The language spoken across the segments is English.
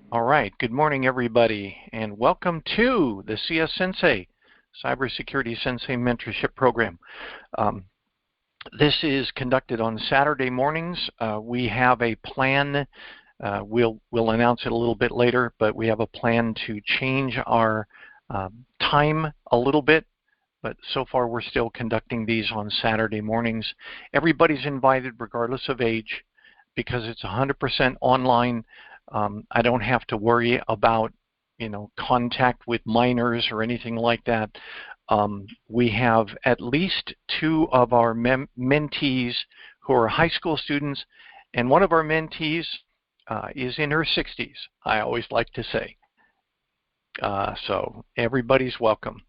All right, good morning everybody, and welcome to the CS-Sensei, CyberSecurity Sensei Mentorship Program. This is conducted on Saturday mornings. We have a plan, we'll announce it a little bit later, but we have a plan to change our time a little bit, but so far we're still conducting these on Saturday mornings. Everybody's invited regardless of age because it's 100% online. I don't have to worry about, contact with minors or anything like that. We have at least two of our mentees who are high school students, and one of our mentees is in her 60s, I always like to say. So everybody's welcome.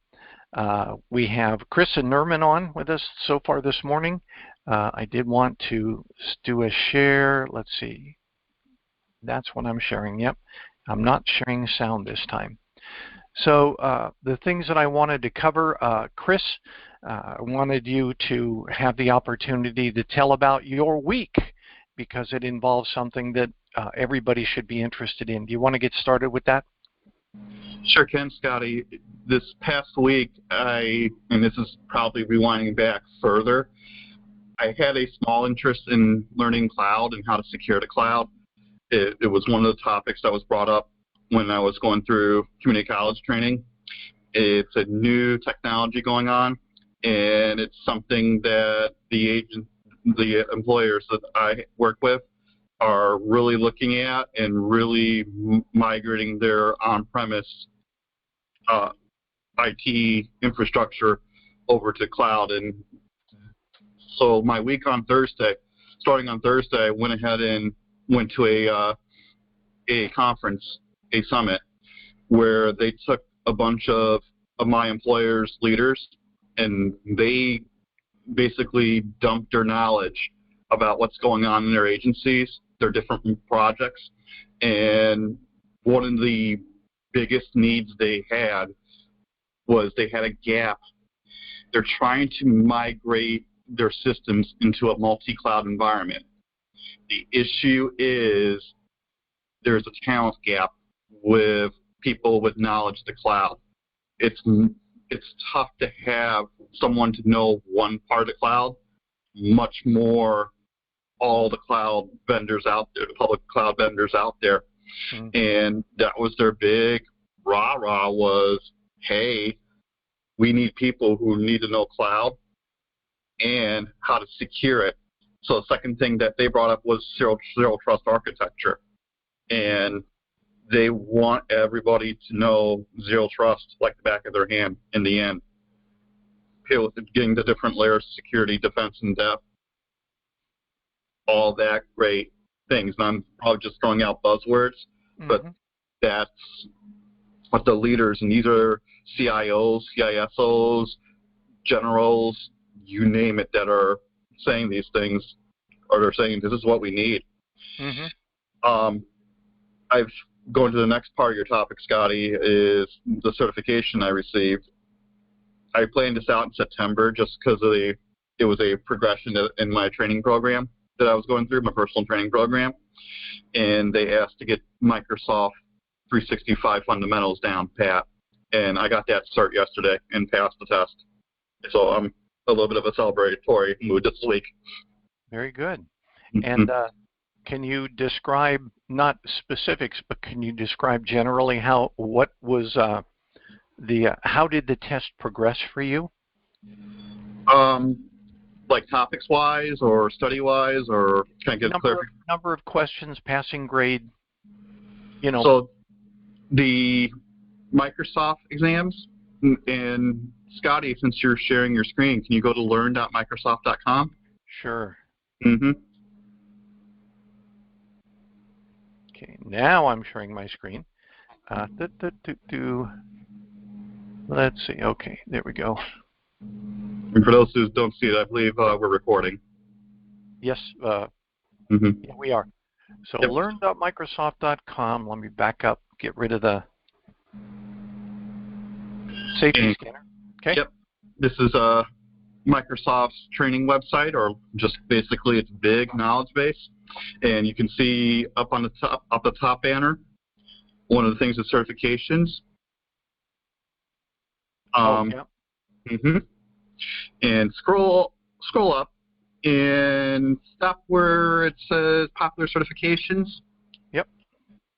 We have Chris and Nerman on with us so far this morning. I did want to do a share. Let's see. That's what I'm sharing. Yep. I'm not sharing sound this time. So the things that I wanted to cover, Chris, I wanted you to have the opportunity to tell about your week because it involves something that everybody should be interested in. Do you want to get started with that? Sure can, Scotty. This past week, and this is probably rewinding back further, I had a small interest in learning cloud and how to secure the cloud. It was one of the topics that was brought up when I was going through community college training. It's a new technology going on, and it's something that the employers that I work with are really looking at and really migrating their on-premise IT infrastructure over to cloud. And so my week on Thursday, starting on Thursday, I went ahead and went to a conference, a summit, where they took a bunch of my employer's leaders and they basically dumped their knowledge about what's going on in their agencies, their different projects. And one of the biggest needs they had was they had a gap. They're trying to migrate their systems into a multi-cloud environment. The issue is there's a talent gap with people with knowledge of the cloud. It's tough to have someone to know one part of the cloud, much more all the cloud vendors out there, the public cloud vendors out there. Mm-hmm. And that was their big rah-rah was, hey, we need people who need to know cloud and how to secure it. So the second thing that they brought up was zero trust architecture. And they want everybody to know zero trust like the back of their hand in the end. Getting the different layers of security, defense, and depth. All that great things. And I'm probably just throwing out buzzwords, mm-hmm. but that's what the leaders, and these are CIOs, CISOs, generals, you name it, that are saying these things, or they're saying this is what we need. Mm-hmm. I've going to the next part of your topic, Scotty, is the certification I received. I planned this out in September just because it was a progression in my training program that I was going through, my personal training program, and they asked to get Microsoft 365 fundamentals down pat, and I got that cert yesterday and passed the test. So I'm a little bit of a celebratory mood this week. Very good. And can you describe, not specifics, but can you describe generally how did the test progress for you? Like topics-wise or study-wise, or can I get clarification? Number of questions, passing grade, So the Microsoft exams, and Scotty, since you're sharing your screen, can you go to learn.microsoft.com? Sure. Mm-hmm. Okay, now I'm sharing my screen. Let's see. Okay, there we go. And for those who don't see it, I believe we're recording. Yes, yeah, we are. So yep. learn.microsoft.com. Let me back up, get rid of the safety scanner. Okay. Yep. This is Microsoft's training website, or just basically its big knowledge base. And you can see up on the top banner, One of the things is certifications. Yeah. And scroll up and stop where it says popular certifications. Yep.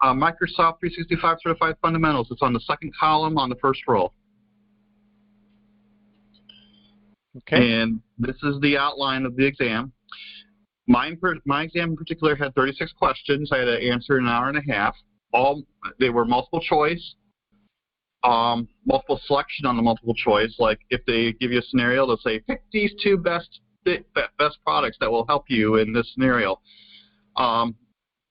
Microsoft 365 Certified Fundamentals. It's on the second column on the first row. Okay. And this is the outline of the exam. My exam in particular had 36 questions. I had to answer in an hour and a half. They were multiple choice, multiple selection on the multiple choice. Like if they give you a scenario, they'll say, pick these two best products that will help you in this scenario.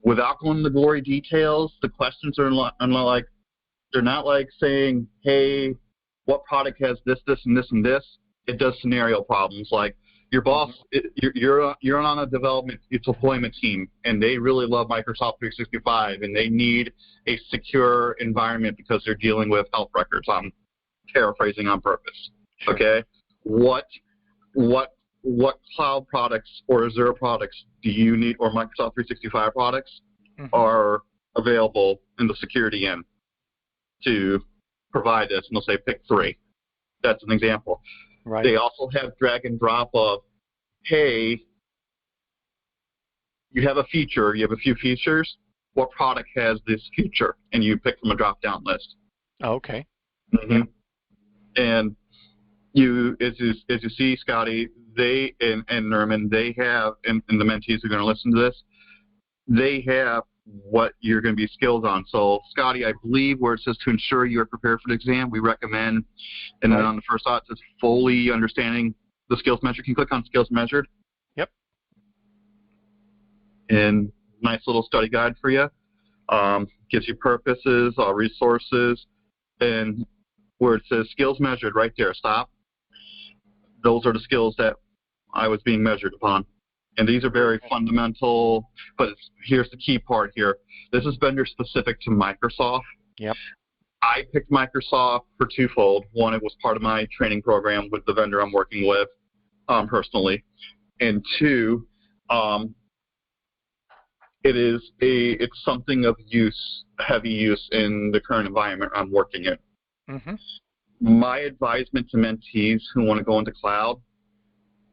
Without going into the gory details, the questions are they're not like saying, hey, what product has this, this, and this, and this. It does scenario problems. Like your boss, you're on a deployment team, and they really love Microsoft 365, and they need a secure environment because they're dealing with health records. I'm paraphrasing on purpose. Sure. Okay, what cloud products or Azure products do you need, or Microsoft 365 products are available in the security end to provide this? And they'll say pick 3. That's an example. Right. They also have drag and drop of, hey, you have a feature, you have a few features. What product has this feature? And you pick from a drop-down list. Okay. And you, as you see, Scotty, they and Nerman, they have, and the mentees who are going to listen to this, they have what you're going to be skilled on. So, Scotty, I believe where it says to ensure you are prepared for the exam, we recommend, and then on the first thought, it says fully understanding the skills measured. Can you click on skills measured? Yep. And nice little study guide for you. Gives you purposes, resources, and where it says skills measured right there, stop. Those are the skills that I was being measured upon. And these are very fundamental, but here's the key part here. This is vendor specific to Microsoft. Yep. I picked Microsoft for twofold. One, it was part of my training program with the vendor I'm working with personally. And two, it's something of use, heavy use in the current environment I'm working in. My advisement to mentees who want to go into cloud,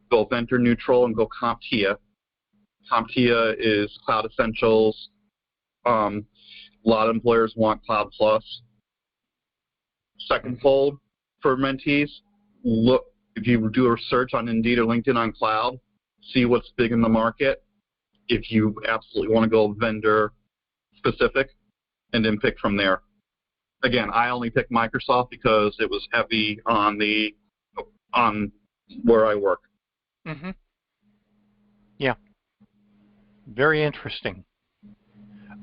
go vendor neutral and go CompTIA. CompTIA is Cloud Essentials. A lot of employers want Cloud Plus. Second fold for mentees, look, if you do a search on Indeed or LinkedIn on cloud, see what's big in the market. If you absolutely want to go vendor specific, and then pick from there. Again, I only picked Microsoft because it was heavy on where I work. Yeah. Very interesting.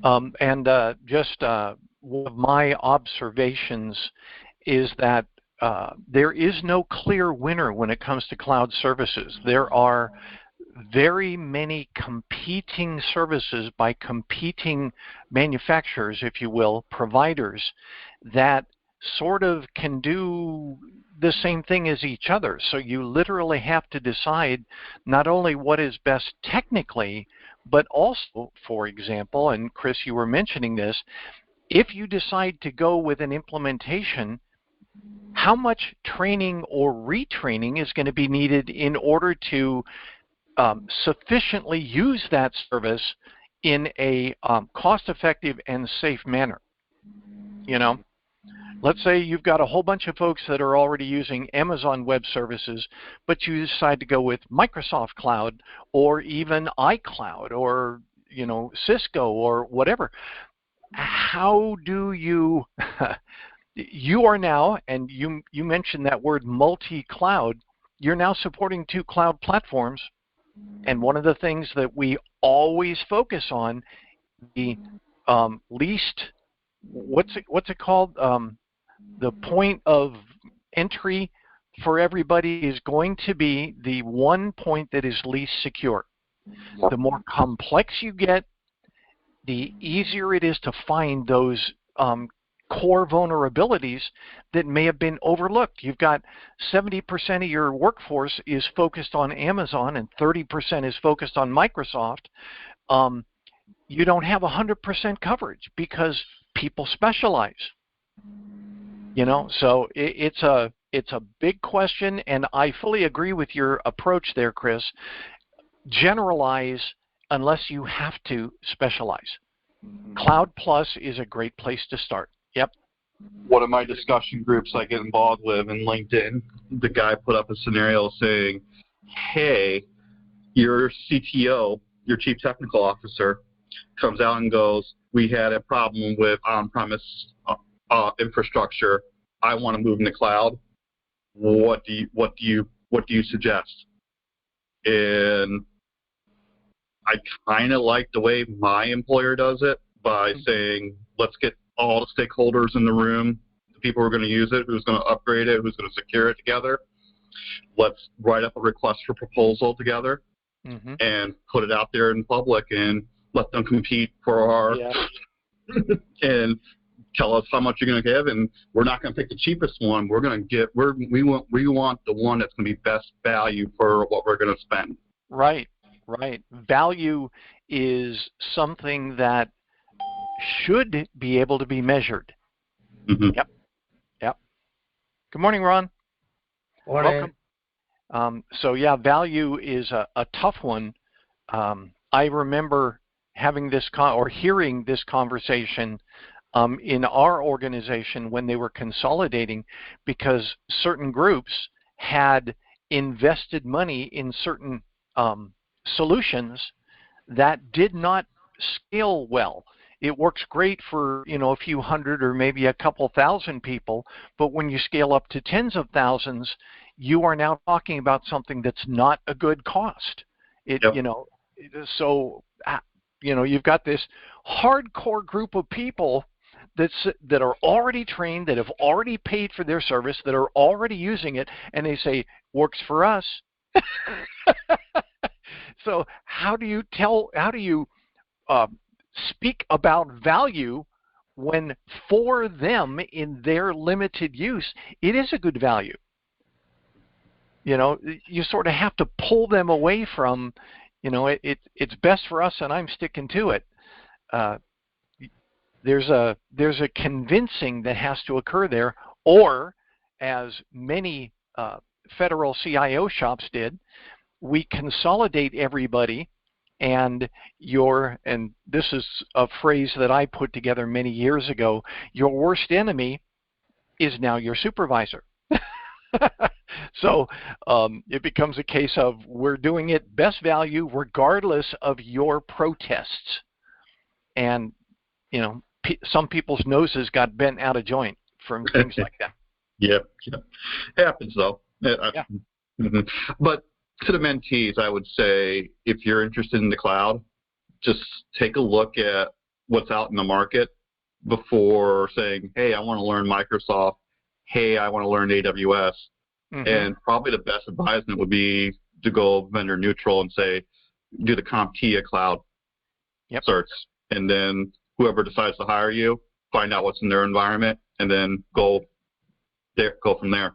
And just one of my observations is that there is no clear winner when it comes to cloud services. There are very many competing services by competing manufacturers, if you will, providers, that sort of can do the same thing as each other. So you literally have to decide not only what is best technically, but also, for example, and Chris, you were mentioning this, if you decide to go with an implementation, how much training or retraining is going to be needed in order to sufficiently use that service in a cost-effective and safe manner? You know, let's say you've got a whole bunch of folks that are already using Amazon Web Services, but you decide to go with Microsoft Cloud or even iCloud or, you know, Cisco or whatever. How do you, you are now, and you mentioned that word multi-cloud, you're now supporting 2 cloud platforms. And one of the things that we always focus on, the least, what's it called? The point of entry for everybody is going to be the one point that is least secure. The more complex you get, the easier it is to find those core vulnerabilities that may have been overlooked. You've got 70% of your workforce is focused on Amazon and 30% is focused on Microsoft. You don't have 100% coverage because people specialize? You know, so it's a big question, and I fully agree with your approach there, Chris. Generalize unless you have to specialize. Cloud Plus is a great place to start. Yep. One of my discussion groups I get involved with in LinkedIn, the guy put up a scenario saying, hey, your CTO, your Chief Technical Officer, comes out and goes, we had a problem with on-premise infrastructure. I want to move in the cloud. What do you suggest? And I kind of like the way my employer does it by saying, let's get all the stakeholders in the room, the people who are going to use it, who's going to upgrade it, who's going to secure it together. Let's write up a request for proposal together and put it out there in public and let them compete for our and tell us how much you're going to give, and we're not going to pick the cheapest one. We're going to get we want the one that's going to be best value for what we're going to spend. Right. Value is something that should be able to be measured. Yep. Good morning, Ron. Morning. Welcome. So yeah, value is a tough one. I remember having this hearing this conversation in our organization when they were consolidating, because certain groups had invested money in certain solutions that did not scale well. It works great for, a few hundred or maybe a couple thousand people, but when you scale up to tens of thousands, you are now talking about something that's not a good cost. So you've got this hardcore group of people that are already trained, that have already paid for their service, that are already using it, and they say, works for us. So how do you speak about value when for them in their limited use, it is a good value? You sort of have to pull them away from, it's best for us and I'm sticking to it. There's a convincing that has to occur there, or as many federal CIO shops did, we consolidate everybody, and this is a phrase that I put together many years ago, your worst enemy is now your supervisor. So it becomes a case of we're doing it best value regardless of your protests. And, some people's noses got bent out of joint from things like that. Yep. Happens, though. Yeah. But to the mentees, I would say, if you're interested in the cloud, just take a look at what's out in the market before saying, hey, I want to learn Microsoft. Hey, I want to learn AWS. And probably the best advisement would be to go vendor neutral and say, do the CompTIA cloud search. And then whoever decides to hire you, find out what's in their environment, and then go from there.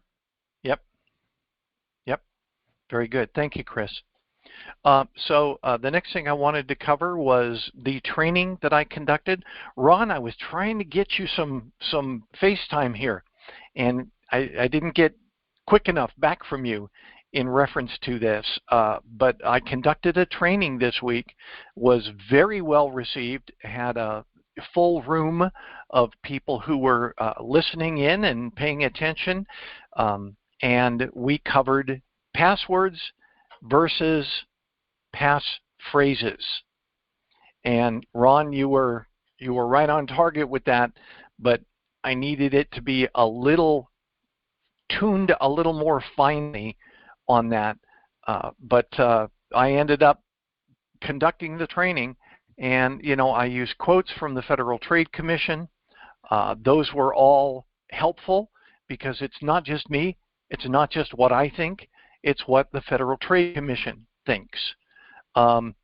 Yep. Very good. Thank you, Chris. So the next thing I wanted to cover was the training that I conducted. Ron, I was trying to get you some FaceTime here, and I didn't get quick enough back from you in reference to this, but I conducted a training this week, was very well received, had a full room of people who were listening in and paying attention, and we covered passwords versus pass phrases. And Ron, you were right on target with that, but I needed it to be tuned a little more finely on that. But I ended up conducting the training, and I used quotes from the Federal Trade Commission. Those were all helpful because it's not just me, it's not just what I think, it's what the Federal Trade Commission thinks. And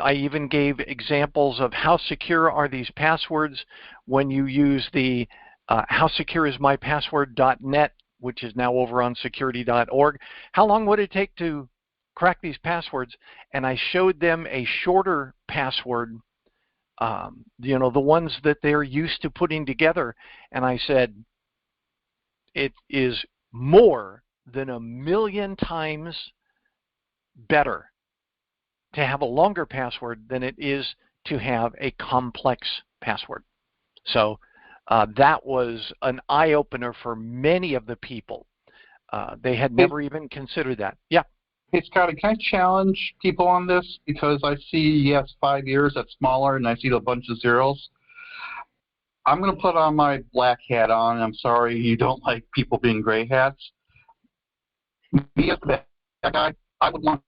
I even gave examples of how secure are these passwords when you use the howsecureismypassword.net, which is now over on security.org. How long would it take to crack these passwords? And I showed them a shorter password you know, the ones that they're used to putting together. And I said, it is more than 1,000,000 times better to have a longer password than it is to have a complex password. So that was an eye-opener for many of the people. They had never even considered that. Yeah. Hey, Scotty, can I challenge people on this? Because I see, yes, 5 years, that's smaller, and I see a bunch of zeros. I'm going to put on my black hat on, and I'm sorry you don't like people being gray hats. Me as the bad guy, I would want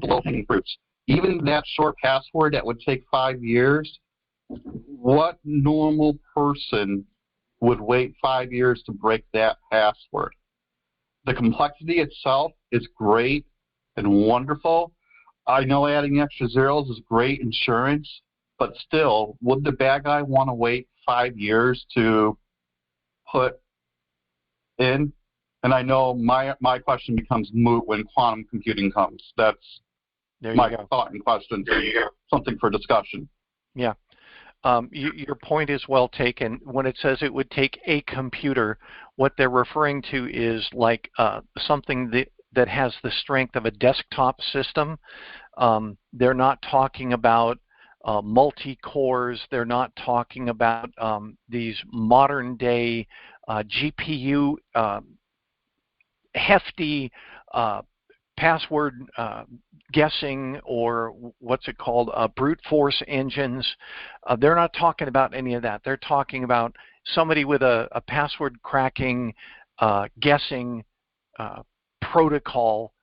the low-hanging fruits. Even that short password that would take 5 years, what normal person would wait 5 years to break that password? The complexity itself is great and wonderful. I know adding extra zeros is great insurance, but still, would the bad guy want to wait 5 years to put in? And I know my question becomes moot when quantum computing comes. That's my thought and question. Something for discussion. Yeah. Your point is well taken. When it says it would take a computer, what they're referring to is like something that has the strength of a desktop system. They're not talking about multi-cores. They're not talking about these modern day GPU hefty password guessing, or what's it called, brute force engines. They're not talking about any of that. They're talking about somebody with a password cracking, guessing protocol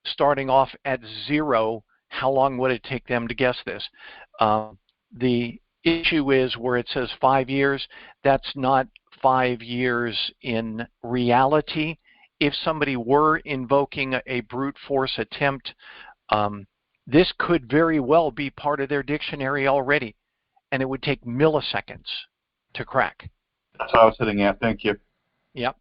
starting off at 0. How long would it take them to guess this? The issue is where it says 5 years, that's not 5 years in reality. If somebody were invoking a brute force attempt, this could very well be part of their dictionary already, and it would take milliseconds to crack. That's what I was hitting at. Thank you. Yep.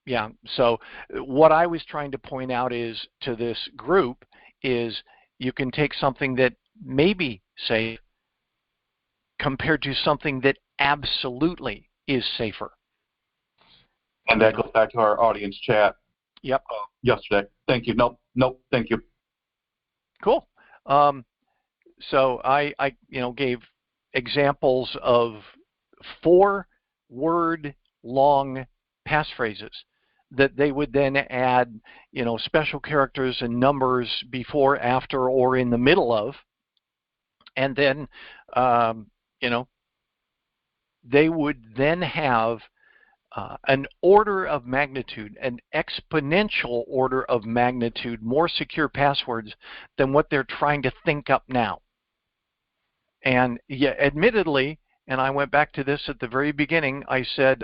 Yeah, so what I was trying to point out is to this group is you can take something that may be safe compared to something that absolutely is safer. And that goes back to our audience chat. Yep. Yesterday. Thank you. Nope. Thank you. Cool. So I gave examples of 4-word long passphrases that they would then add, special characters and numbers before, after, or in the middle of, and then, they would then have an order of magnitude, an exponential order of magnitude, more secure passwords than what they're trying to think up now. And yeah, admittedly, and I went back to this at the very beginning, I said,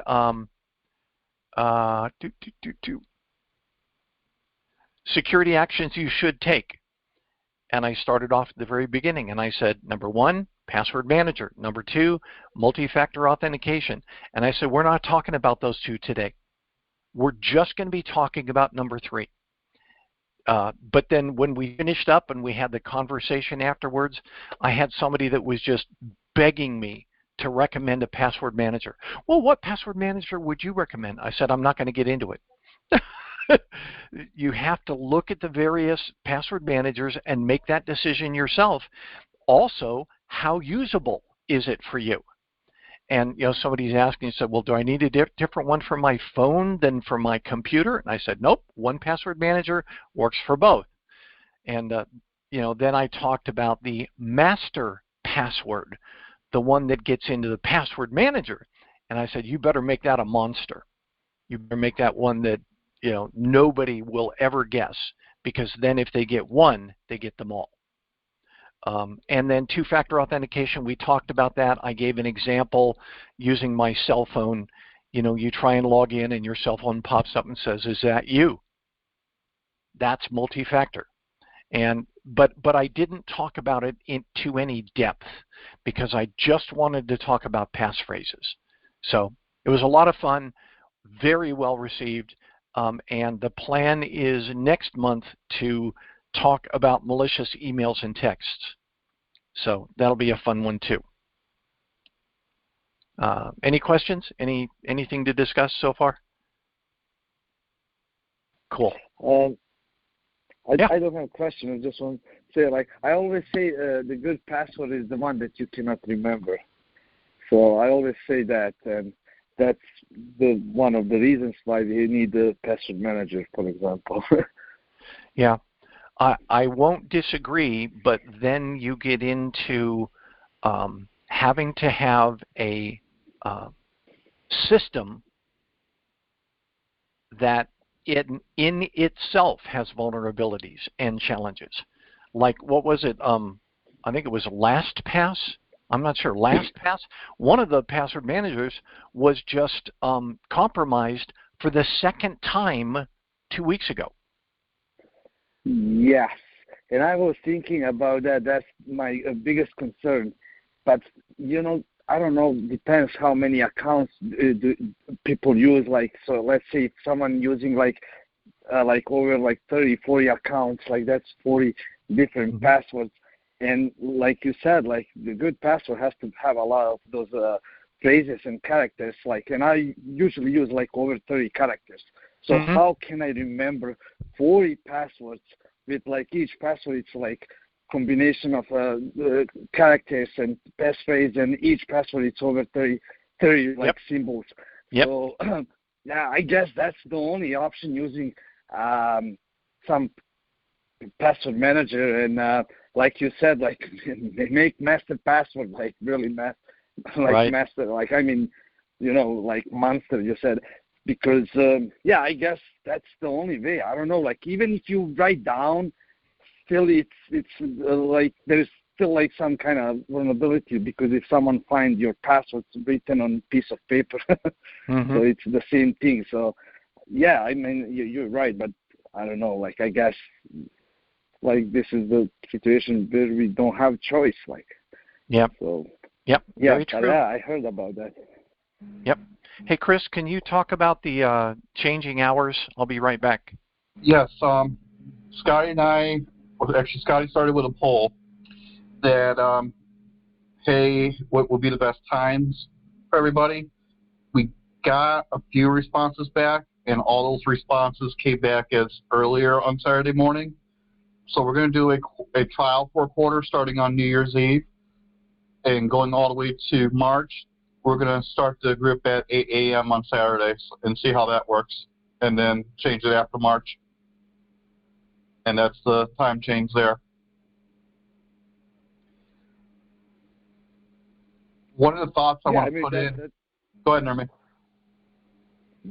security actions you should take. And I started off at the very beginning, and I said, number 1, password manager. Number 2, multi-factor authentication. And I said, we're not talking about those 2 today. We're just going to be talking about number 3. But then when we finished up and we had the conversation afterwards, I had somebody that was just begging me to recommend a password manager. Well, what password manager would you recommend? I said, I'm not going to get into it. You have to look at the various password managers and make that decision yourself. Also, how usable is it for you? And somebody's asking, said, well, do I need a different one for my phone than for my computer? And I said, nope, one password manager works for both. And then I talked about the master password, the one that gets into the password manager. And I said, you better make that a monster. You better make that one that nobody will ever guess, because then if they get one, they get them all. And then 2-factor authentication, we talked about that. I gave an example using my cell phone. You try and log in and your cell phone pops up and says, is that you? That's multi-factor. But I didn't talk about it to any depth because I just wanted to talk about passphrases. So it was a lot of fun, very well received. And the plan is next month to talk about malicious emails and texts. So that'll be a fun one too. Any questions? Anything to discuss so far? Cool. I don't have a question. I just want to say, like, I always say the good password is the one that you cannot remember. So I always say that, and that's one of the reasons why we need the password manager, for example. Yeah, I won't disagree, but then you get into having to have a system that in itself has vulnerabilities and challenges. Like, what was it? I think it was LastPass. I'm not sure. LastPass. One of the password managers was just compromised for the second time 2 weeks ago. Yes, and I was thinking about that. That's my biggest concern. But, you know, I don't know, depends how many accounts do people use. Like, so let's say if someone using like over like 30, 40 accounts, like that's 40 different passwords. And like you said, like the good password has to have a lot of those phrases and characters. Like, and I usually use like over 30 characters. So how can I remember 40 passwords with like each password? It's like combination of characters and passphrase, and each password it's over 30 like symbols. So yeah, I guess that's the only option, using some password manager. And like you said, like they make master password like really master, like, I mean, you know, like monster, you said. Because yeah, I guess that's the only way. I don't know, like even if you write down, still it's like there's still like some kind of vulnerability, because if someone finds your passwords written on a piece of paper, so it's the same thing. So yeah, I mean, you're right, but I don't know, like I guess like this is the situation where we don't have choice, like. So very true. Yeah, I heard about that. Hey, Chris, can you talk about the changing hours? I'll be right back. Yes, Scotty and I, actually Scotty started with a poll that, hey, what would be the best times for everybody? We got a few responses back, and all those responses came back as earlier on Saturday morning. So we're going to do a trial for a quarter starting on New Year's Eve and going all the way to March. We're going to start the group at 8 a.m. on Saturdays and see how that works, and then change it after March. And that's the time change there. One of the thoughts I want to put in. Go ahead, Nermi.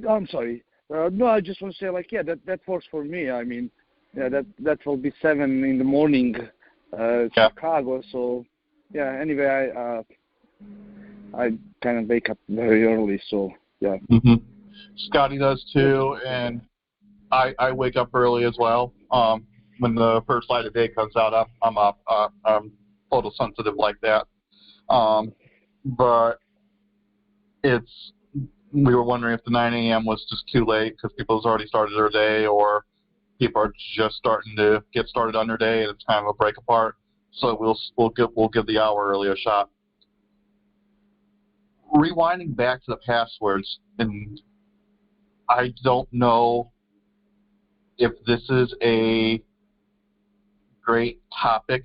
I'm sorry. No, I just want to say, like, yeah, that works for me. I mean, yeah, that will be 7 in the morning, Chicago. So, yeah. Anyway, I kind of wake up very early, so yeah. Scotty does too, and I wake up early as well. When the first light of day comes out, I'm up. I'm photosensitive like that. But we were wondering if the 9 a.m. was just too late because people have already started their day, or people are just starting to get started on their day, and it's kind of a break apart. So we'll give the hour early a shot. Rewinding back to the passwords, and I don't know if this is a great topic.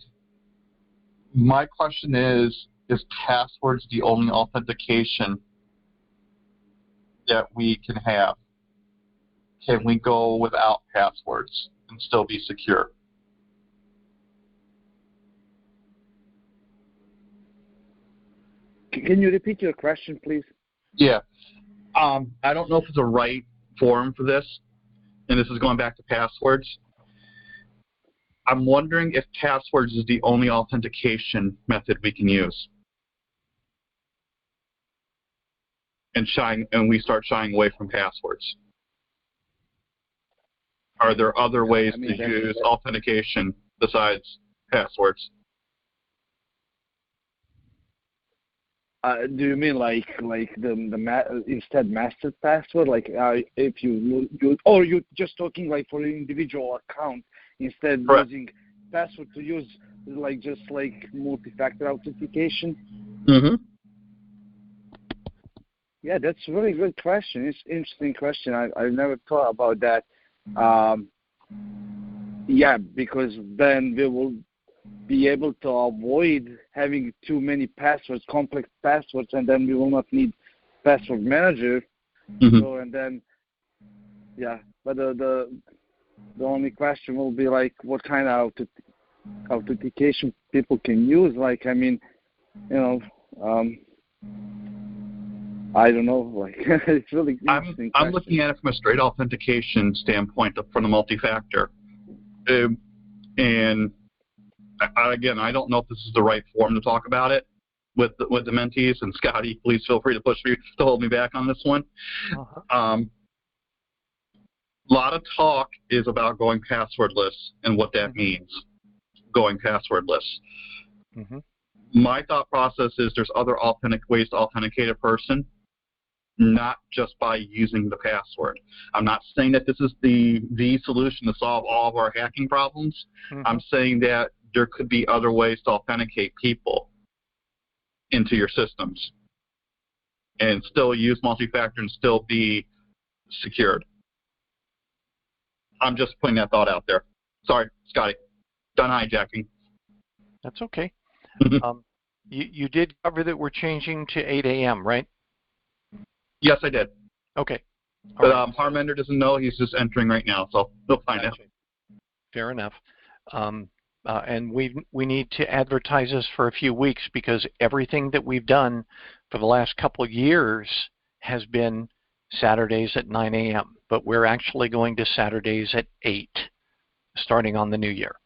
My question is passwords the only authentication that we can have? Can we go without passwords and still be secure? Can you repeat your question, please? Yeah. I don't know if it's a right forum for this, and this is going back to passwords. I'm wondering if passwords is the only authentication method we can use. And we start shying away from passwords. Are there other ways to use authentication besides passwords? Do you mean like the instead master password? Like if you or you just talking like for an individual account, instead using password to use like just like multi-factor authentication? Mm-hmm. Yeah, that's a really good question. It's an interesting question. I've never thought about that. Yeah, because then we will be able to avoid having too many passwords, complex passwords, and then we will not need password manager. Mm-hmm. So, and then, yeah, but the only question will be like what kind of authentication people can use. Like, I mean, you know, I don't know. Like, it's really interesting. I'm looking at it from a straight authentication standpoint from the multi-factor. And again, I don't know if this is the right forum to talk about it with the mentees. And Scotty, please feel free to hold me back on this one. Uh-huh. A lot of talk is about going passwordless and what that means, going passwordless. Mm-hmm. My thought process is there's other ways to authenticate a person, not just by using the password. I'm not saying that this is the solution to solve all of our hacking problems. Mm-hmm. I'm saying that there could be other ways to authenticate people into your systems and still use multi-factor and still be secured. I'm just putting that thought out there. Sorry, Scotty. Done hijacking. That's okay. You did cover that we're changing to 8 a.m., right? Yes, I did. Okay. But Harmender doesn't know. He's just entering right now, so he'll find out. Fair enough. And we need to advertise this for a few weeks because everything that we've done for the last couple of years has been Saturdays at 9 a.m., but we're actually going to Saturdays at 8, starting on the new year.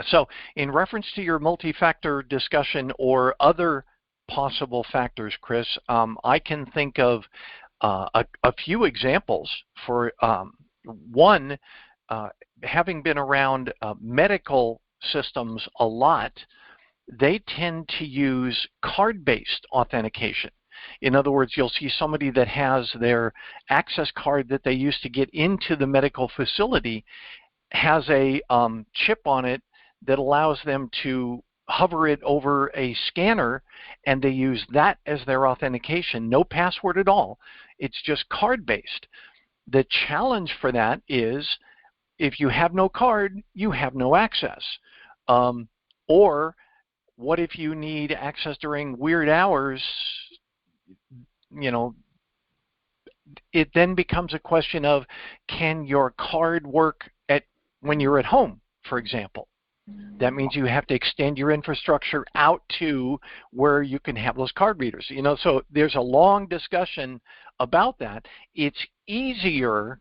So in reference to your multi-factor discussion or other possible factors, Chris, I can think of a few examples. For one, having been around medical systems a lot, they tend to use card-based authentication. In other words, you'll see somebody that has their access card that they use to get into the medical facility has a chip on it that allows them to hover it over a scanner, and they use that as their authentication. No password at all. It's just card-based. The challenge for that is if you have no card, you have no access. Or what if you need access during weird hours? You know, it then becomes a question of, can your card work when you're at home, for example? That means you have to extend your infrastructure out to where you can have those card readers. You know, so there's a long discussion about that. It's easier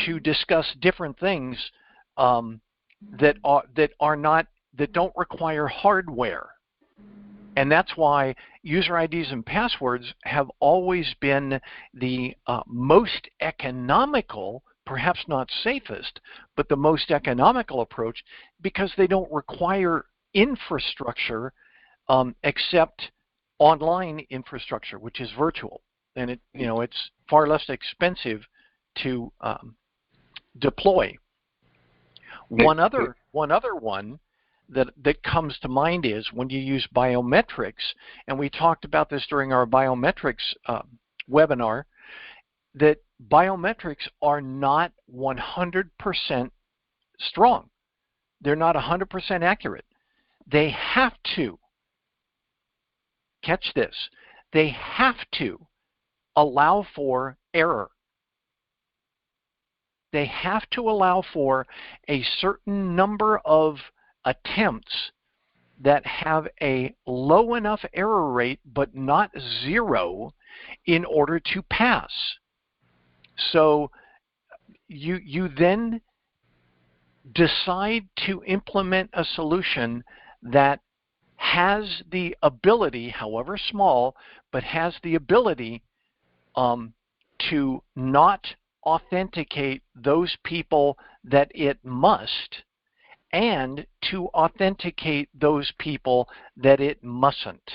to discuss different things that don't require hardware. And that's why user IDs and passwords have always been the most economical, perhaps not safest, but the most economical approach, because they don't require infrastructure except online infrastructure, which is virtual, and it's far less expensive to deploy. One other one that comes to mind is when you use biometrics, and we talked about this during our biometrics webinar, that biometrics are not 100% strong. They're not 100% accurate. They have to, catch this, they have to allow for error. They have to allow for a certain number of attempts that have a low enough error rate but not zero in order to pass. So you then decide to implement a solution that has the ability, however small, but has the ability to not authenticate those people that it must, and to authenticate those people that it mustn't,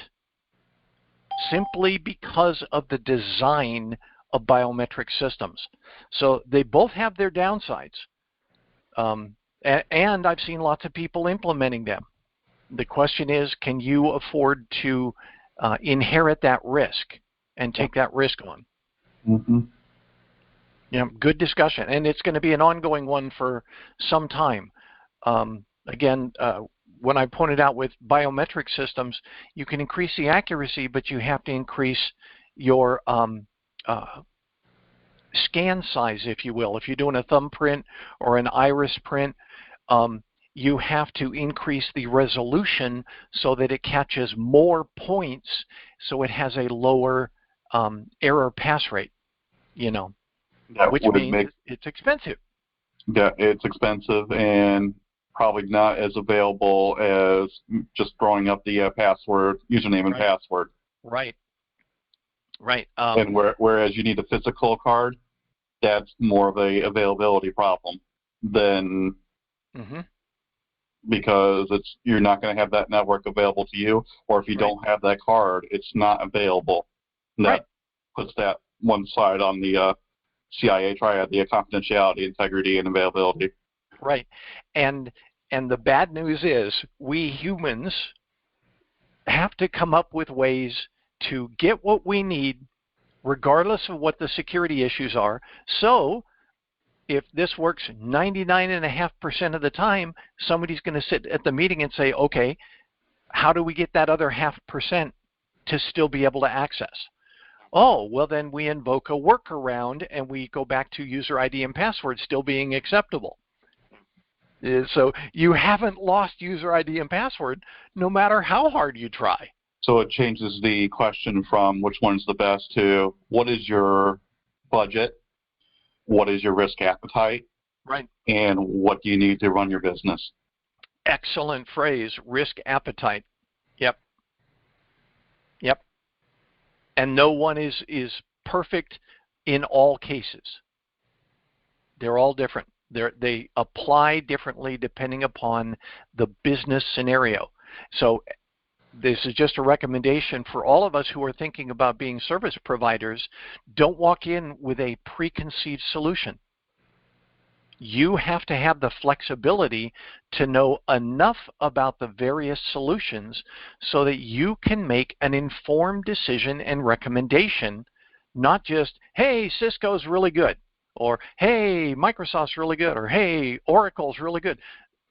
simply because of the design of biometric systems. So they both have their downsides. And I've seen lots of people implementing them. The question is, can you afford to inherit that risk and take that risk on? Mm-hmm. Yeah, good discussion, and it's going to be an ongoing one for some time. Again, when I pointed out with biometric systems, you can increase the accuracy, but you have to increase your scan size, if you will. If you're doing a thumbprint or an iris print, you have to increase the resolution so that it catches more points, so it has a lower error pass rate, which means it's expensive. Yeah, it's expensive and probably not as available as just throwing up the password, username and password. Right. And whereas you need a physical card, that's more of a availability problem than because you're not going to have that network available to you, or if you don't have that card, it's not available. And that puts that one side on the CIA triad, the confidentiality, integrity, and availability. Right. And the bad news is we humans have to come up with ways to get what we need regardless of what the security issues are. So if this works 99.5% of the time, somebody's going to sit at the meeting and say, okay, how do we get that other 0.5% to still be able to access? Oh, well, then we invoke a workaround and we go back to user ID and password still being acceptable. So you haven't lost user ID and password no matter how hard you try. So it changes the question from which one's the best to what is your budget, what is your risk appetite, and what do you need to run your business? Excellent phrase, risk appetite. Yep. And no one is perfect in all cases. They're all different. They apply differently depending upon the business scenario. So this is just a recommendation for all of us who are thinking about being service providers. Don't walk in with a preconceived solution. You have to have the flexibility to know enough about the various solutions so that you can make an informed decision and recommendation, not just, hey, Cisco's really good, or hey, Microsoft's really good, or hey, Oracle's really good.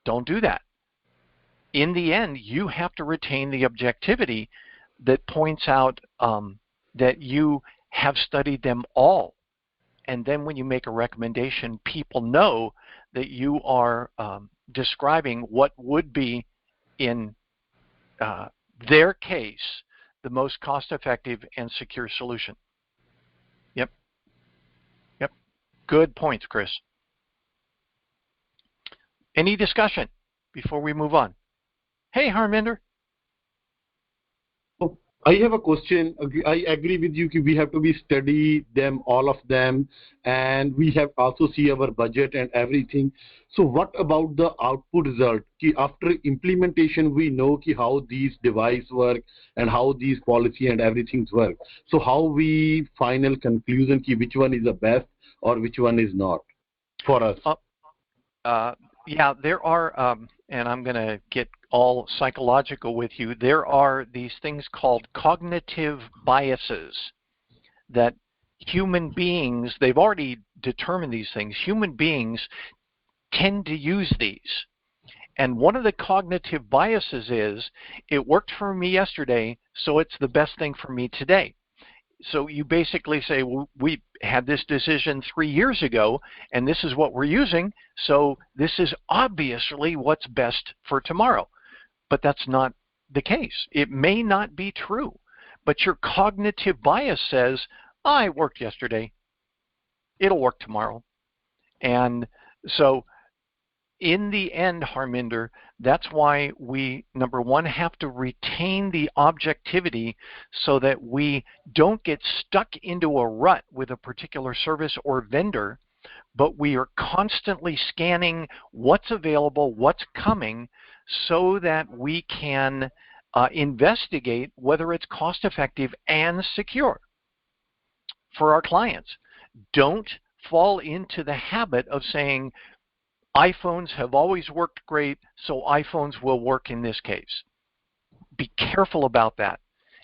Don't do that. In the end, you have to retain the objectivity that points out that you have studied them all. And then when you make a recommendation, people know that you are describing what would be, in their case, the most cost-effective and secure solution. Yep. Good points, Chris. Any discussion before we move on? Hey, Harminder. I have a question. I agree with you. We have to study them, all of them, and we have also see our budget and everything. So what about the output result? After implementation, we know how these devices work and how these policy and everything work. So how we final conclusion which one is the best or which one is not for us? Yeah, there are, and I'm going to get all psychological with you, there are these things called cognitive biases that human beings, they've already determined these things, human beings tend to use these. And one of the cognitive biases is, it worked for me yesterday, so it's the best thing for me today. So you basically say, well, we had this decision 3 years ago, and this is what we're using, so this is obviously what's best for tomorrow. But that's not the case. It may not be true, but your cognitive bias says, I worked yesterday, it'll work tomorrow. And so in the end, Harminder, that's why we, number one, have to retain the objectivity so that we don't get stuck into a rut with a particular service or vendor, but we are constantly scanning what's available, what's coming, so that we can investigate whether it's cost-effective and secure for our clients. Don't fall into the habit of saying, iPhones have always worked great, so iPhones will work in this case. Be careful about that.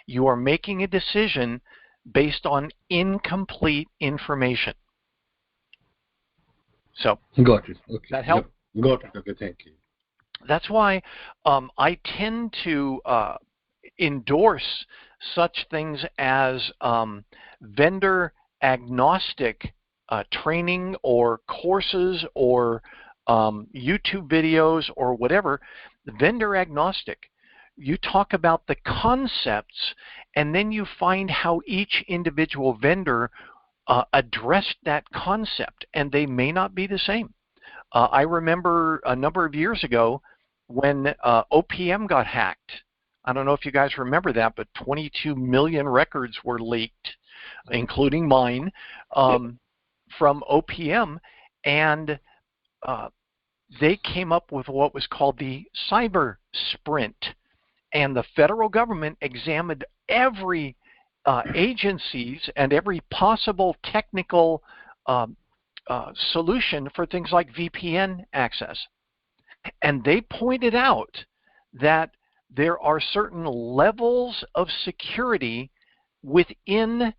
You are making a decision based on incomplete information. So, got it. Okay. That help? Yep. Got it. Okay, thank you. That's why I tend to endorse such things as vendor agnostic training or courses or YouTube videos or whatever. Vendor agnostic. You talk about the concepts and then you find how each individual vendor addressed that concept, and they may not be the same. I remember a number of years ago when OPM got hacked. I don't know if you guys remember that, but 22 million records were leaked, including mine, from OPM, and they came up with what was called the CyberSprint. And the federal government examined every agencies and every possible technical solution for things like VPN access. And they pointed out that there are certain levels of security within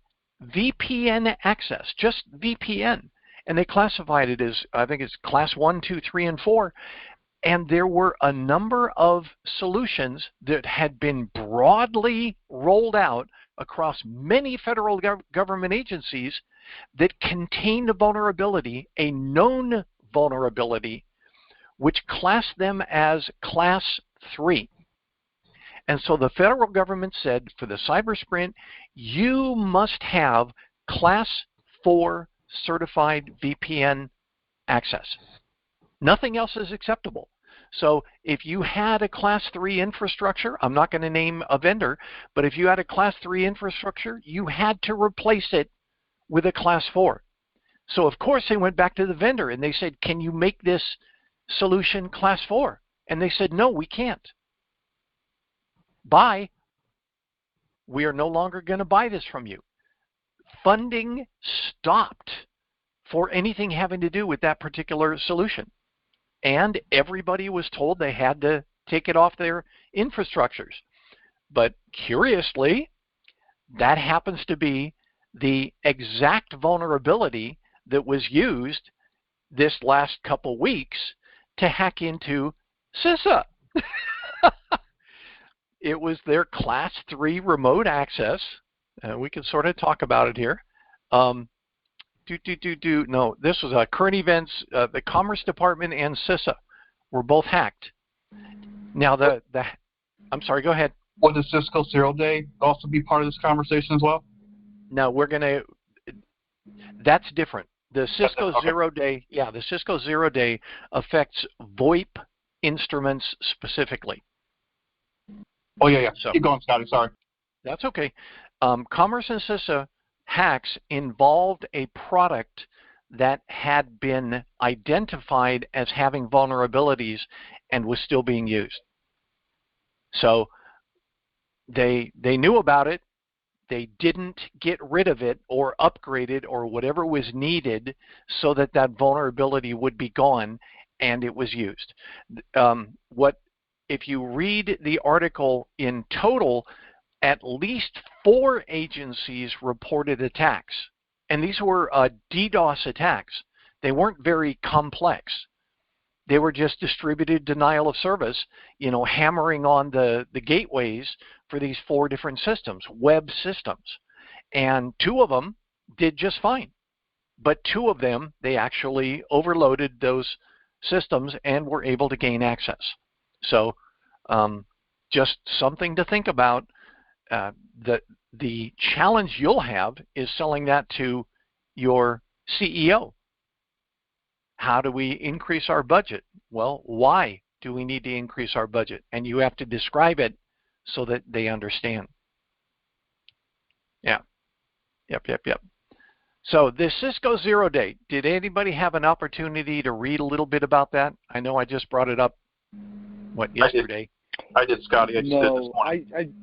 VPN access, just VPN. And they classified it as, I think it's class 1, 2, 3, and 4. And there were a number of solutions that had been broadly rolled out across many federal government agencies that contained a vulnerability, a known vulnerability, which classed them as class 3. And so the federal government said for the CyberSprint, you must have class 4 certified VPN access. Nothing else is acceptable. So if you had a class 3 infrastructure, I'm not going to name a vendor, but if you had a class 3 infrastructure, you had to replace it with a class 4. So of course they went back to the vendor and they said, can you make this solution class 4? And they said, no, we can't. Bye. We are no longer going to buy this from you. Funding stopped for anything having to do with that particular solution. And everybody was told they had to take it off their infrastructures. But curiously, that happens to be the exact vulnerability that was used this last couple weeks to hack into CISA. It was their class 3 remote access. We can sort of talk about it here. No, this was current events. The Commerce Department and CISA were both hacked. Now, I'm sorry, go ahead. Would the Cisco ZeroDay also be part of this conversation as well? No, that's different. The Cisco ZeroDay, the Cisco ZeroDay affects VoIP instruments specifically. Oh, yeah. So, keep going, Scotty, sorry. That's okay. Commerce and CISA hacks involved a product that had been identified as having vulnerabilities and was still being used. So they knew about it. They didn't get rid of it or upgrade it or whatever was needed so that that vulnerability would be gone, and it was used. If you read the article in total, at least 4 agencies reported attacks. And these were DDoS attacks. They weren't very complex. They were just distributed denial of service, hammering on the gateways for these 4 different systems, web systems. And 2 of them did just fine. But 2 of them, they actually overloaded those systems and were able to gain access. So just something to think about. The challenge you'll have is selling that to your CEO. How do we increase our budget? Well, why do we need to increase our budget? And you have to describe it so that they understand. Yeah. Yep. So this Cisco ZeroDay, did anybody have an opportunity to read a little bit about that? I know I just brought it up, yesterday? I did, Scotty. I just did this morning.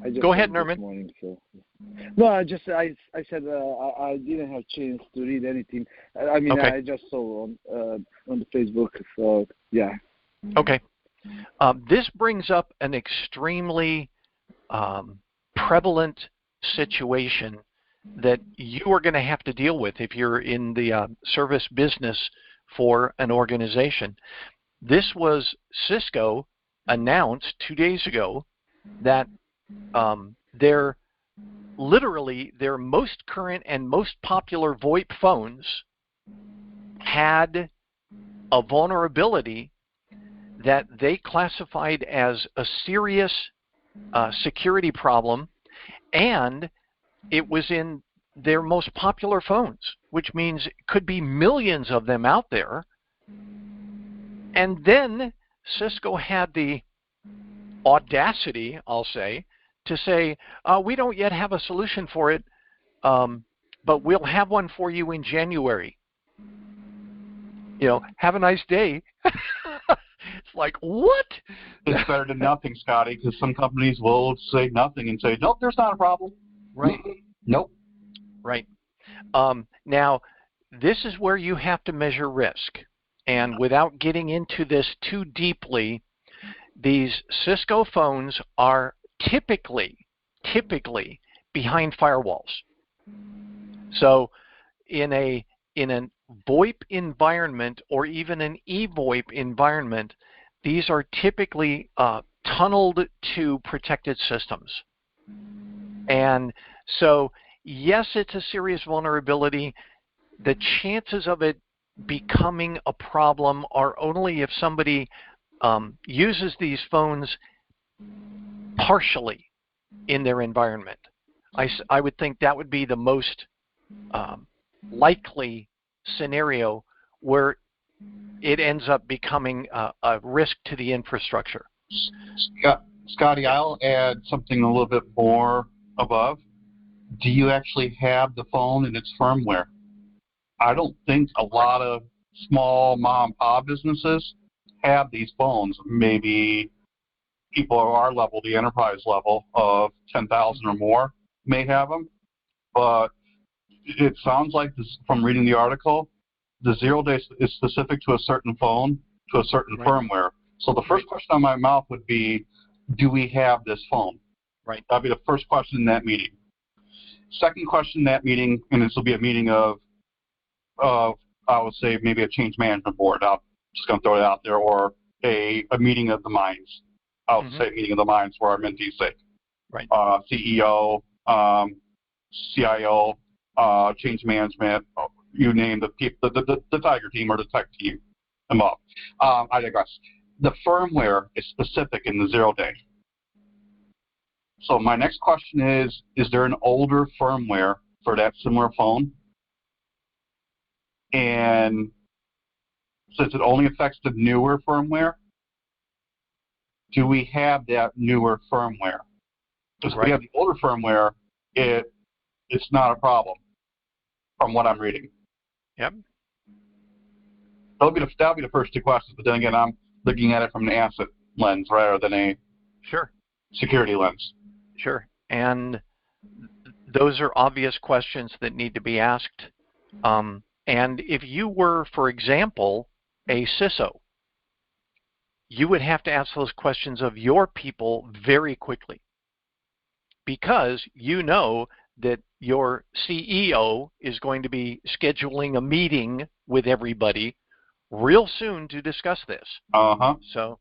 I just Go ahead, this Nerman. morning, so. No, I said I didn't have chance to read anything. I mean, Okay. I just saw on the Facebook. So yeah. Okay. This brings up an extremely prevalent situation that you are going to have to deal with if you're in the service business for an organization. This was Cisco announced 2 days ago that their most current and most popular VoIP phones had a vulnerability that they classified as a serious security problem, and it was in their most popular phones, which means it could be millions of them out there. And then Cisco had the audacity, I'll say, to say, we don't yet have a solution for it, but we'll have one for you in January. You know, have a nice day. It's like, what? It's better than nothing, Scotty, because some companies will say nothing and say, nope, there's not a problem. Right. Nope. Right. Now, this is where you have to measure risk. And without getting into this too deeply, these Cisco phones are typically behind firewalls. So in an VoIP environment or even an eVoIP environment, these are typically tunneled to protected systems. And so, yes, it's a serious vulnerability. The chances of it becoming a problem are only if somebody uses these phones partially in their environment. I would think that would be the most likely scenario where it ends up becoming a risk to the infrastructure. Scotty, I'll add something a little bit more above. Do you actually have the phone and its firmware? I don't think a lot of small mom and pop businesses have these phones. Maybe people at our level, the enterprise level of 10,000 or more, may have them. But it sounds like this, from reading the article, the ZeroDay is specific to a certain phone, to a certain firmware. So the first question on my mouth would be, do we have this phone? Right. That would be the first question in that meeting. Second question in that meeting, and this will be a meeting of I would say maybe a change management board. I'm just going to throw it out there, or a meeting of the minds. I would say a meeting of the minds for our mentees' sake. Right. CEO, CIO, change management, you name the tiger team or the tech team. I digress. The firmware is specific in the ZeroDay. So my next question is there an older firmware for that similar phone? And since it only affects the newer firmware, do we have that newer firmware? Because if we have the older firmware, it's not a problem, from what I'm reading. Yep. That'll be the first two questions, but then again, I'm looking at it from an asset lens rather than a security lens. Sure. And those are obvious questions that need to be asked. And if you were, for example, a CISO, you would have to ask those questions of your people very quickly, because you know that your CEO is going to be scheduling a meeting with everybody real soon to discuss this. So,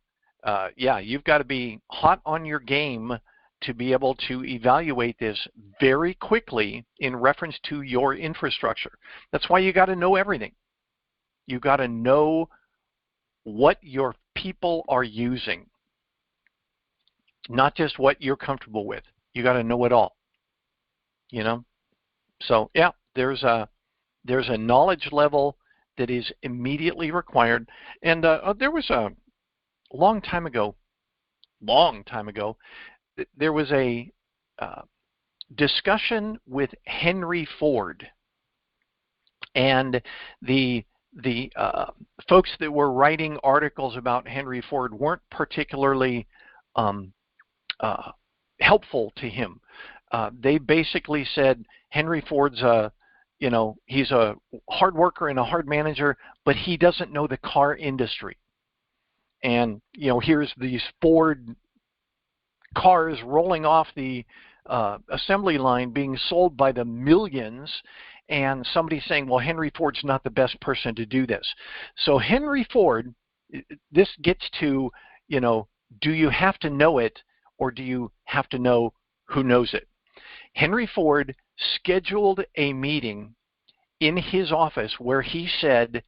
yeah, you've got to be hot on your game to be able to evaluate this very quickly in reference to your infrastructure. That's why you got to know everything. You got to know what your people are using, not just what you're comfortable with. You got to know it all. You know, so yeah, there's a knowledge level that is immediately required. And there was a long time ago, there was a discussion with Henry Ford, and the folks that were writing articles about Henry Ford weren't particularly helpful to him. They basically said Henry Ford's he's a hard worker and a hard manager, but he doesn't know the car industry. And here's these Ford cars rolling off the assembly line being sold by the millions, and somebody saying, well, Henry Ford's not the best person to do this. So Henry Ford, this gets to, do you have to know it, or do you have to know who knows it? Henry Ford scheduled a meeting in his office where he said,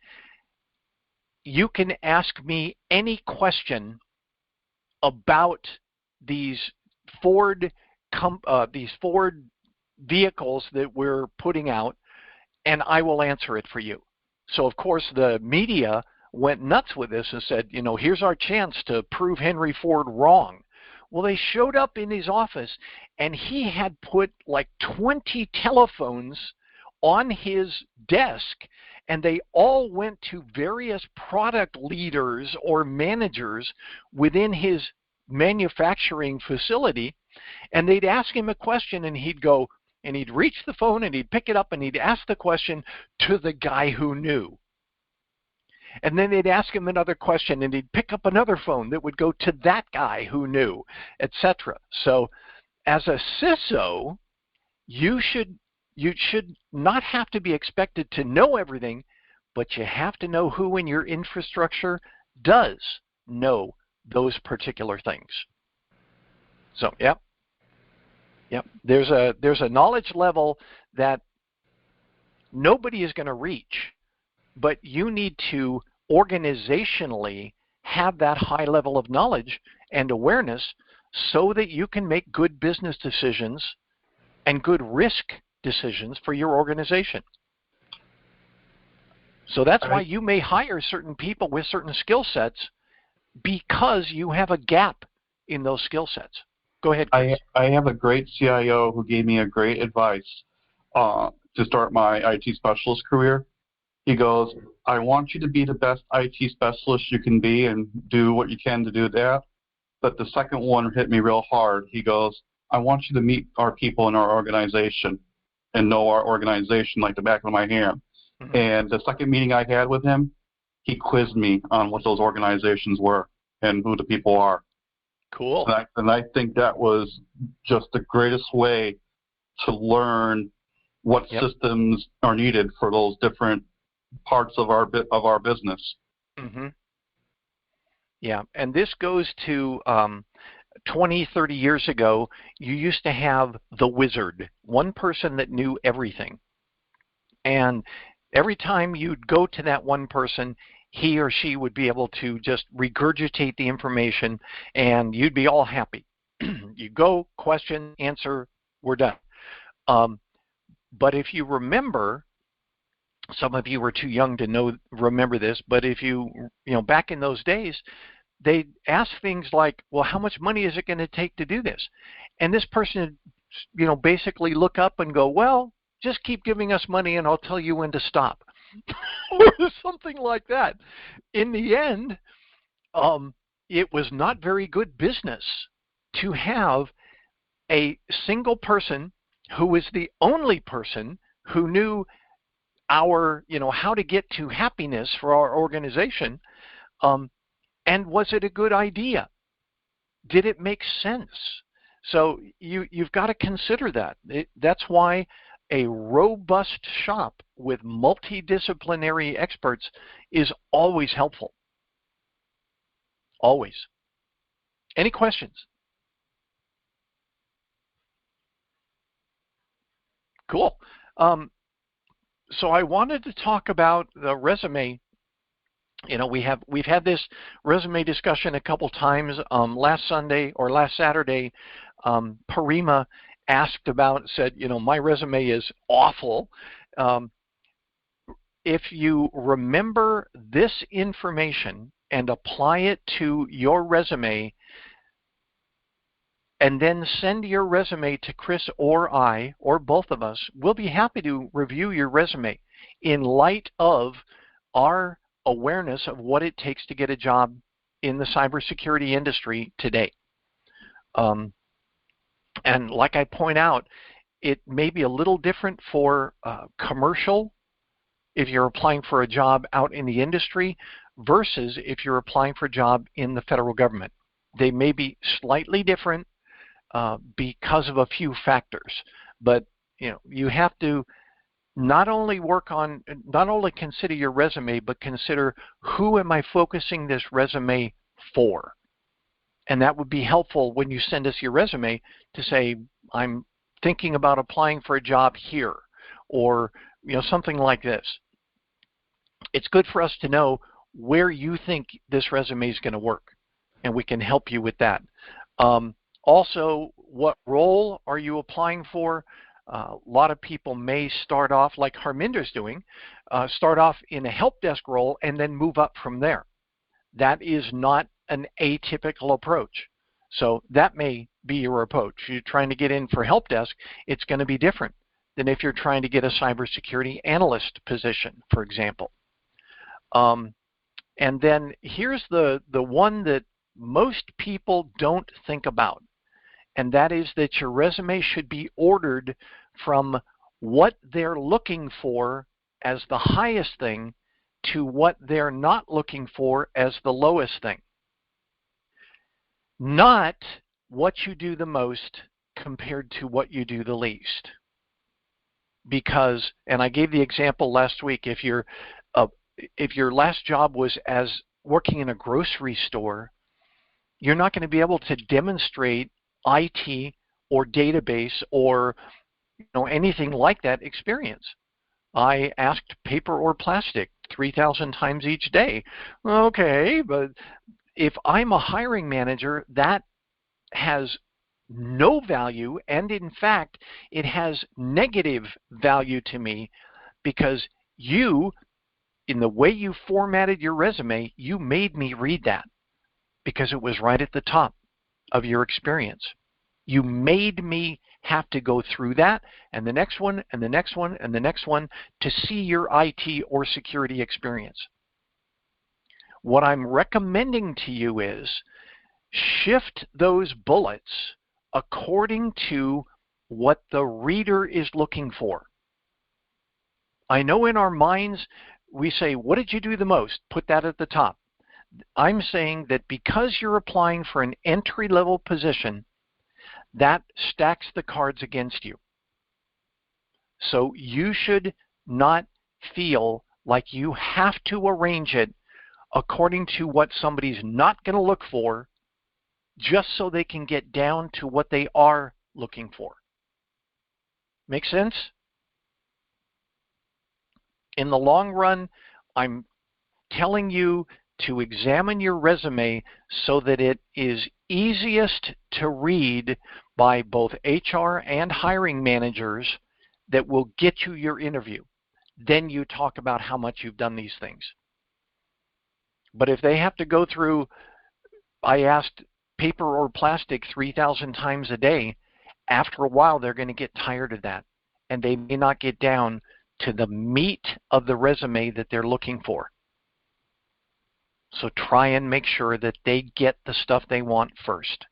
you can ask me any question about these Ford vehicles that we're putting out, and I will answer it for you. So of course the media went nuts with this and said, here's our chance to prove Henry Ford wrong. Well, they showed up in his office, and he had put like 20 telephones on his desk, and they all went to various product leaders or managers within his manufacturing facility, and they'd ask him a question, and he'd go, and he'd reach the phone, and he'd pick it up, and he'd ask the question to the guy who knew. And then they'd ask him another question, and he'd pick up another phone that would go to that guy who knew, etc. So as a CISO, you should not have to be expected to know everything, but you have to know who in your infrastructure does know those particular things. So, yep. There's a knowledge level that nobody is going to reach, but you need to organizationally have that high level of knowledge and awareness so that you can make good business decisions and good risk decisions for your organization. So that's why you may hire certain people with certain skill sets, because you have a gap in those skill sets. Go ahead, Chris. I have a great CIO who gave me a great advice to start my IT specialist career. He goes, I want you to be the best IT specialist you can be and do what you can to do that. But the second one hit me real hard. He goes, I want you to meet our people in our organization and know our organization like the back of my hand. Mm-hmm. And the second meeting I had with him, he quizzed me on what those organizations were and who the people are. Cool. And I think that was just the greatest way to learn what systems are needed for those different parts of our business. Mm-hmm. Yeah, and this goes to 20, 30 years ago, you used to have the wizard, one person that knew everything. And every time you'd go to that one person, he or she would be able to just regurgitate the information, and you'd be all happy. You go, question, answer, we're done. But if you remember, some of you were too young to remember this, but if you back in those days, they ask things like, well, how much money is it going to take to do this? And this person would, basically look up and go, well, just keep giving us money and I'll tell you when to stop. Or something like that. In the end, it was not very good business to have a single person who was the only person who knew our, how to get to happiness for our organization. And was it a good idea? Did it make sense? So you've got to consider that. That's why a robust shop with multidisciplinary experts is always helpful. Always. Any questions? Cool. So I wanted to talk about the resume. We've had this resume discussion a couple times. Last Sunday or last Saturday, Parima said, my resume is awful. If you remember this information and apply it to your resume, and then send your resume to Chris or I, or both of us, we'll be happy to review your resume in light of our awareness of what it takes to get a job in the cybersecurity industry today. And like I point out, it may be a little different for commercial if you're applying for a job out in the industry versus if you're applying for a job in the federal government. They may be slightly different because of a few factors, but you have to not only consider your resume, but consider who am I focusing this resume for. And that would be helpful when you send us your resume to say, I'm thinking about applying for a job here, or something like this. It's good for us to know where you think this resume is going to work, and we can help you with that. Also, what role are you applying for? A lot of people may start off, like Harminder's doing, start off in a help desk role and then move up from there. That is not an atypical approach. So that may be your approach. You're trying to get in for help desk, it's going to be different than if you're trying to get a cybersecurity analyst position, for example. And then here's the one that most people don't think about, and that is that your resume should be ordered from what they're looking for as the highest thing to what they're not looking for as the lowest thing. Not what you do the most compared to what you do the least. Because, and I gave the example last week, if your last job was as working in a grocery store, you're not going to be able to demonstrate IT or database or anything like that experience. I asked paper or plastic 3,000 times each day. Okay, but if I'm a hiring manager, that has no value, and in fact, it has negative value to me, because you, in the way you formatted your resume, you made me read that because it was right at the top of your experience. You made me have to go through that and the next one and the next one and the next one to see your IT or security experience. What I'm recommending to you is shift those bullets according to what the reader is looking for. I know in our minds we say, what did you do the most? Put that at the top. I'm saying that because you're applying for an entry-level position, that stacks the cards against you. So you should not feel like you have to arrange it according to what somebody's not going to look for, just so they can get down to what they are looking for. Make sense? In the long run, I'm telling you to examine your resume so that it is easiest to read by both HR and hiring managers that will get you your interview. Then you talk about how much you've done these things. But if they have to go through, I asked paper or plastic 3,000 times a day, after a while they're going to get tired of that, and they may not get down to the meat of the resume that they're looking for. So try and make sure that they get the stuff they want first.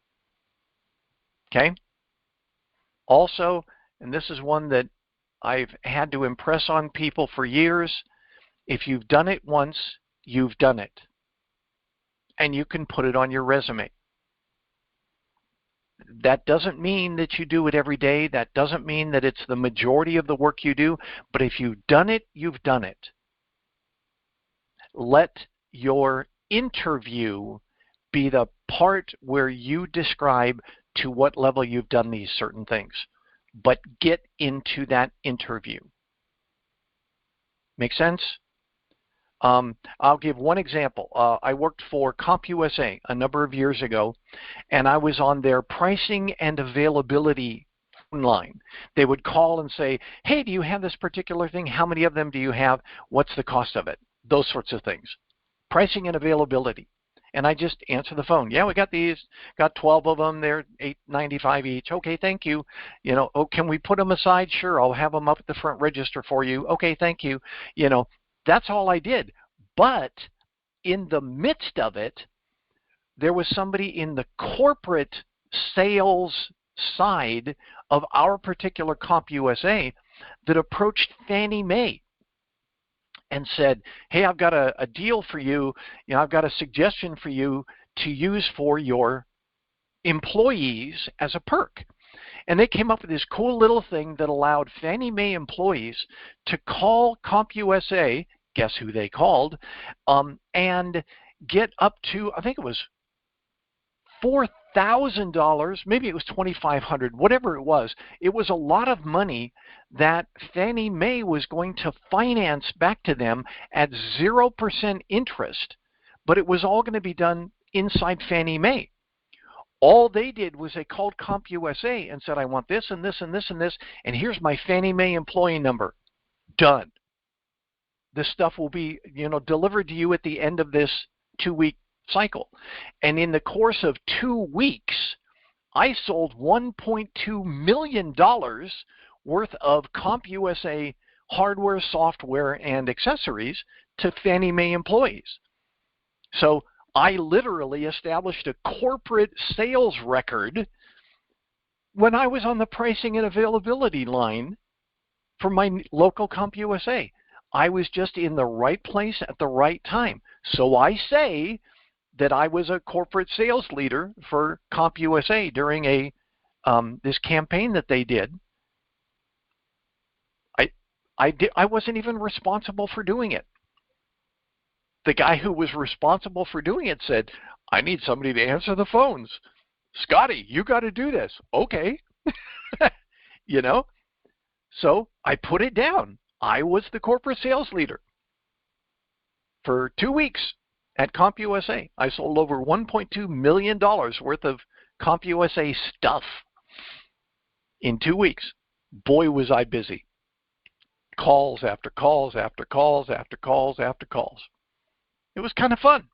Okay? Also, and this is one that I've had to impress on people for years, if you've done it once, you've done it. And you can put it on your resume. That doesn't mean that you do it every day. That doesn't mean that it's the majority of the work you do. But if you've done it, you've done it. Let your interview be the part where you describe to what level you've done these certain things. But get into that interview. Make sense? I'll give one example. I worked for CompUSA a number of years ago, and I was on their pricing and availability phone line. They would call and say, hey, do you have this particular thing? How many of them do you have? What's the cost of it? Those sorts of things. Pricing and availability. And I just answer the phone. Yeah, we got these. Got 12 of them. They're $8.95 each. Okay, thank you. Oh, can we put them aside? Sure, I'll have them up at the front register for you. Okay, thank you. That's all I did. But in the midst of it, there was somebody in the corporate sales side of our particular CompUSA that approached Fannie Mae and said, hey, I've got a deal for you. I've got a suggestion for you to use for your employees as a perk. And they came up with this cool little thing that allowed Fannie Mae employees to call CompUSA, guess who they called, and get up to, I think it was $4,000, maybe it was $2,500, whatever it was. It was a lot of money that Fannie Mae was going to finance back to them at 0% interest, but it was all going to be done inside Fannie Mae. All they did was they called CompUSA and said, I want this and this and this and this, and here's my Fannie Mae employee number. Done. This stuff will be, delivered to you at the end of this 2-week cycle. And in the course of 2 weeks, I sold $1.2 million worth of CompUSA hardware, software, and accessories to Fannie Mae employees. So I literally established a corporate sales record when I was on the pricing and availability line for my local CompUSA. I was just in the right place at the right time. So I say that I was a corporate sales leader for CompUSA during this campaign that they did. I wasn't even responsible for doing it. The guy who was responsible for doing it said, I need somebody to answer the phones. Scotty, you got to do this. Okay. So I put it down. I was the corporate sales leader. For 2 weeks at CompUSA, I sold over $1.2 million worth of CompUSA stuff in 2 weeks. Boy, was I busy. Calls after calls after calls after calls after calls. It was kind of fun.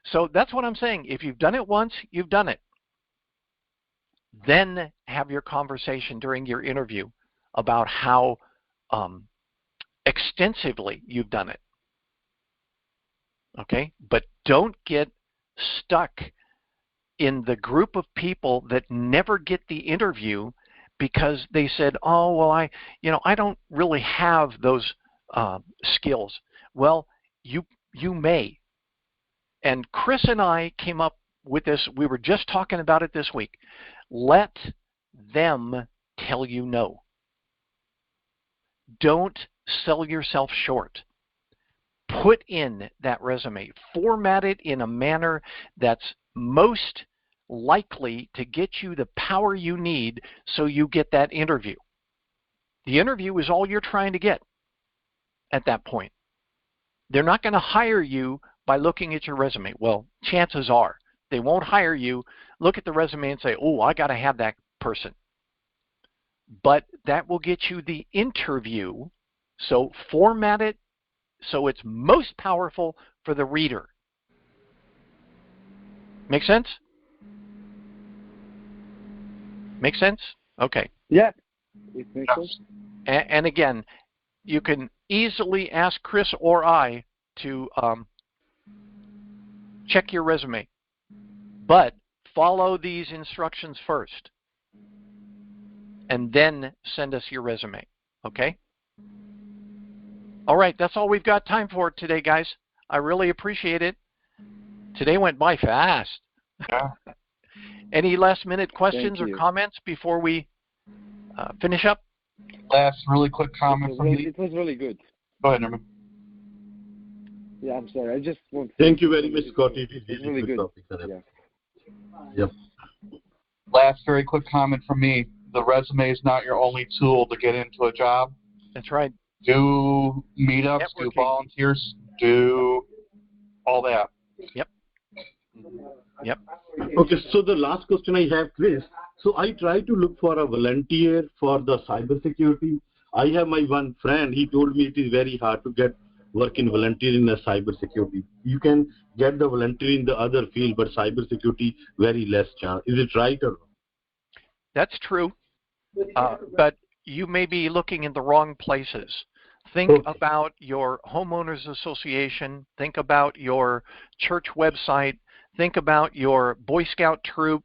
So that's what I'm saying. If you've done it once, you've done it. Then have your conversation during your interview about how extensively you've done it. Okay? But don't get stuck in the group of people that never get the interview because they said, oh, well, I don't really have those skills. Well, you may. And Chris and I came up with this. We were just talking about it this week. Let them tell you no. Don't sell yourself short. Put in that resume. Format it in a manner that's most likely to get you the power you need so you get that interview. The interview is all you're trying to get at that point. They're not going to hire you by looking at your resume. Well, chances are they won't hire you, look at the resume and say, oh, I got to have that person. But that will get you the interview. So format it so it's most powerful for the reader. Make sense? Make sense? Okay. Yeah, it makes sense. And again, you can easily ask Chris or I to check your resume. But follow these instructions first. And then send us your resume. Okay? All right, that's all we've got time for today, guys. I really appreciate it. Today went by fast. Yeah. Any last-minute questions or comments before we finish up? Last really quick comment from me. It was really good. Go ahead, Norman. Yeah, I'm sorry. I just want to... Thank you very much, Scotty. It was really good. Yeah. Yep. Last very quick comment from me. The resume is not your only tool to get into a job. That's right. Do meetups, do volunteers, do all that. Yep. Yep. Okay, so the last question I have, Chris. So I try to look for a volunteer for the cybersecurity. I have my one friend. He told me it is very hard to get work in volunteer in the cybersecurity. You can get the volunteer in the other field, but cybersecurity very less chance. Is it right or wrong? That's true. But you may be looking in the wrong places. Think about your homeowners association. Think about your church website. Think about your Boy Scout troop.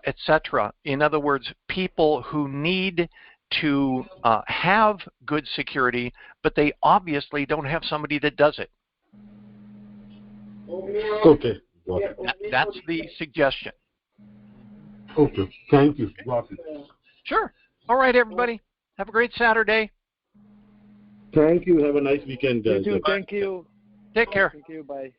etc. In other words, people who need to have good security, but they obviously don't have somebody that does it. Okay. That's the suggestion. Okay. Thank you. Got it. Sure. All right, everybody. Have a great Saturday. Thank you. Have a nice weekend, guys. You too. Thank you. Take care. Thank you. Bye.